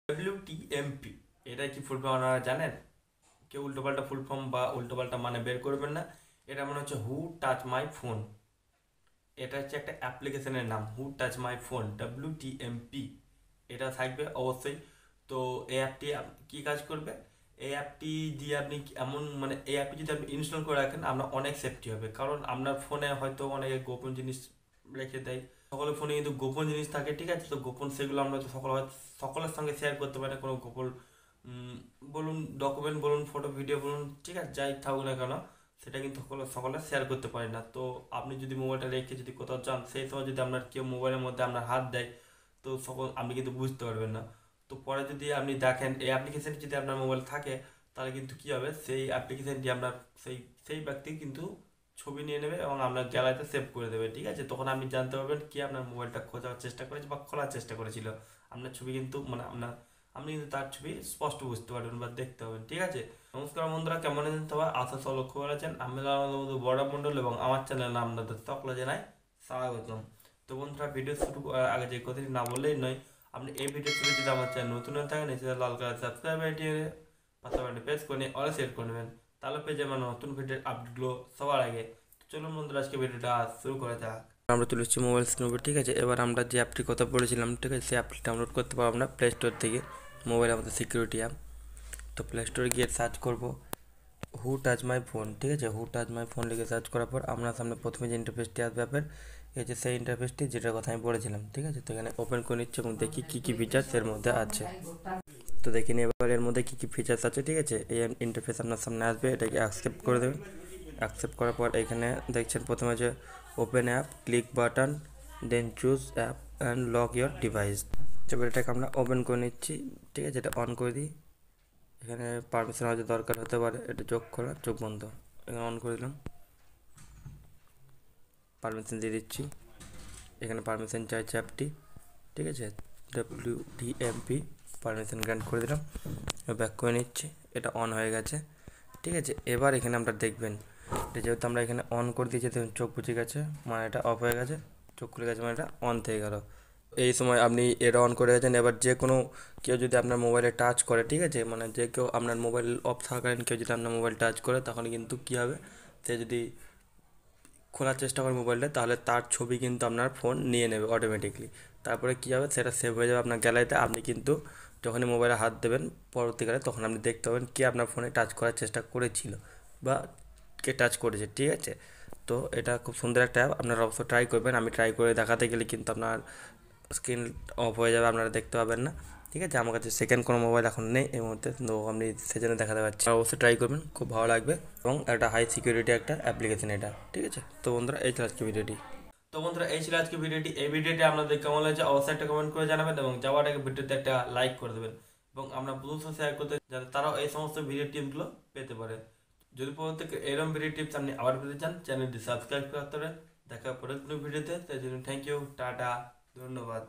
WTMP এটা কি full form আপনারা জানেন? কেউ উল্টোপাল্টা ফুল ফর্ম বা উল্টোপাল্টা মানে বের করবেন না। এটা মনে হচ্ছে হু টাচ মাই ফোন। এটা হচ্ছে একটা অ্যাপ্লিকেশনের নাম, হু টাচ মাই ফোন, WTMP। এটা থাকবে অবশ্যই। তো এই অ্যাপটি কী কাজ করবে? এই অ্যাপটি দিয়ে আপনি এমন মানে এই অ্যাপটি যদি আপনি ইনস্টল করে রাখেন আপনার অনেক সেফটি হবে, কারণ আপনার ফোনে হয়তো অনেকে গোপন জিনিস রেখে দেয়। সকলের ফোনে কিন্তু গোপন জিনিস থাকে, ঠিক আছে? তো গোপন সেগুলো আমরা তো সকলের সঙ্গে শেয়ার করতে পারি না কোনো গোপন বলুন ডকুমেন্ট বলুন ফটো ভিডিও বলুন, ঠিক আছে, যাই থাকুক না কেন সেটা কিন্তু সকলে শেয়ার করতে পারে না। তো আপনি যদি মোবাইলটা রেখে যদি কোথাও যান সেই সময় যদি আপনার কেউ মোবাইলের মধ্যে আপনার হাত দেয় তো আপনি কিন্তু বুঝতে পারবেন না। তো পরে যদি আপনি দেখেন এই অ্যাপ্লিকেশনটি যদি আপনার মোবাইল থাকে তাহলে কিন্তু কী হবে, সেই অ্যাপ্লিকেশনটি আপনার সেই সেই ব্যক্তি কিন্তু ছবি নিয়ে নেবে এবং আপনার গ্যালারিতে সেভ করে দেবে, ঠিক আছে? তখন আপনি জানতে পারবেন কি আপনার মোবাইলটা খোঁজার চেষ্টা করেছে বা খোলার চেষ্টা করেছিল। আপনার ছবি কিন্তু মানে আপনি কিন্তু তার ছবি স্পষ্ট বুঝতে পারবেন বা দেখতে পাবেন, ঠিক আছে? নমস্কার বন্ধুরা, কেমন আছেন সবাই? আশা সব লক্ষ্য করেছেন। আমি বড় মণ্ডল এবং আমার চ্যানেল নাম আপনাদের সকলে জানাই স্বাগতম। তো বন্ধুরা, ভিডিও শুরু করার আগে যে কথাটি না বললেই নয়, আপনি এই ভিডিও শুরু যদি আমার চ্যানেল নতুন হয়ে থাকেন নিচে লাল কালার সাবস্ক্রাইব বাটনে পাশাপাশি প্রেস করে নিয়ে অল সেট করে নেবেন, তাহলে পেয়ে যাবেন নতুন ভিডিওর আপডেটগুলো সবার আগে। তো চলুন বন্ধুরা, আজকে ভিডিওটা শুরু করা যাক। আমরা চলে এসেছি মোবাইল স্ক্রিনে, ঠিক আছে? এবার আমরা যে অ্যাপটির কথা বলেছিলাম, ঠিক আছে, সেই অ্যাপটি ডাউনলোড করতে পারবো আমরা প্লে স্টোর থেকে। মোবাইল আমাদের সিকিউরিটি অ্যাপ। তো প্লে স্টোরে গিয়ে সার্চ করব হু টাচ মাই ফোন, ঠিক আছে? হু টাচ মাই ফোন লিখে সার্চ করার পর আপনার সামনে প্রথমে যে ইন্টারফেসটি আসবে অ্যাপের, এই যে সেই ইন্টারফেসটি যেটার কথা আমি বলেছিলাম, ঠিক আছে? তো এখানে ওপেন করে নিচ্ছে এবং দেখি কী কী ফিচার্স এর মধ্যে আছে। তো দেখি নি এবার এর মধ্যে কী কী ফিচার্স আছে, ঠিক আছে? এই ইন্টারফেস আপনার সামনে আসবে, এটাকে অ্যাকসেপ্ট করে দেবেন। অ্যাকসেপ্ট করার পর এখানে দেখছেন প্রথমে যে open app, click button, then choose app and lock your device. এবার এটাকে আমরা ওপেন করে নিচ্ছি, ঠিক আছে? এটা অন করে দিই। এখানে পারমিশন হয়তো দরকার হতে পারে, এটা চোখ খোলা চোখ বন্ধ, এখানে অন করে দিলাম, পারমিশন দিয়ে দিচ্ছি। এখানে পারমিশন চাইছে অ্যাপটি, ঠিক আছে? WTMP পারমিশন গ্র্যান্ট করে দিলাম, ব্যাক করে নিচ্ছি। এটা অন হয়ে গেছে, ঠিক আছে? এবার এখানে আমরা দেখবেন এটা যেহেতু আমরা এখানে অন করে দিয়েছি, দেখুন চোখ বুঝে গেছে মানে এটা অফ হয়ে গেছে, চোখ খুলে গেছে মানে এটা অন থেকে গেল। এই সময় আপনি এটা অন করে গেছেন। এবার যে কোনো কেউ যদি আপনার মোবাইলে টাচ করে, ঠিক আছে, মানে যে কেউ আপনার মোবাইল অফ থাকাকালীন কেউ যদি আপনার মোবাইল টাচ করে তখন কিন্তু কী হবে, সে যদি খোলার চেষ্টা করে মোবাইলটা তাহলে তার ছবি কিন্তু আপনার ফোন নিয়ে নেবে অটোমেটিকলি। তারপরে কী হবে, সেটা সেভ হয়ে যাবে আপনার গ্যালারিতে। আপনি কিন্তু যখনই মোবাইলে হাত দেবেন পরবর্তীকালে তখন আপনি দেখতে পাবেন কে আপনার ফোনে টাচ করার চেষ্টা করেছিল বা কে টাচ করেছে, ঠিক আছে? তো এটা খুব সুন্দর একটা অ্যাপ, আপনারা অবশ্যই ট্রাই করবেন। আমি ট্রাই করে দেখাতে গেলে কিন্তু আপনার স্ক্রিন অফ হয়ে যাবে, আপনারা দেখতে পাবেন না, ঠিক আছে? আমার কাছে সেকেন্ড কোনো মোবাইল এখন নেই এই মুহূর্তে, তো আপনি সেজন্য দেখাতে পারছি। অবশ্যই ট্রাই করবেন, খুব ভালো লাগবে এবং একটা হাই সিকিউরিটি একটা অ্যাপ্লিকেশন এটা, ঠিক আছে? তো বন্ধুরা, এই ছিল আজকে ভিডিওটি। এই ভিডিওটি আপনাদের কেমন লাগছে অবশ্যই একটা কমেন্ট করে জানাবেন এবং যাওয়ার আগে ভিডিওতে একটা লাইক করে দেবেন এবং আমরা বন্ধুদের শেয়ার করতে যাতে তারাও এই সমস্ত ভিডিও টিপসগুলো পেতে পারে। যদি পরবর্তী এরকম ভিডিও টিপস আপনি আবার পেতে চান চ্যানেলটি সাবস্ক্রাইব করতে হবে। দেখা পরে কোনো ভিডিওতে, তাই জন্য থ্যাংক ইউ, টাটা, ধন্যবাদ।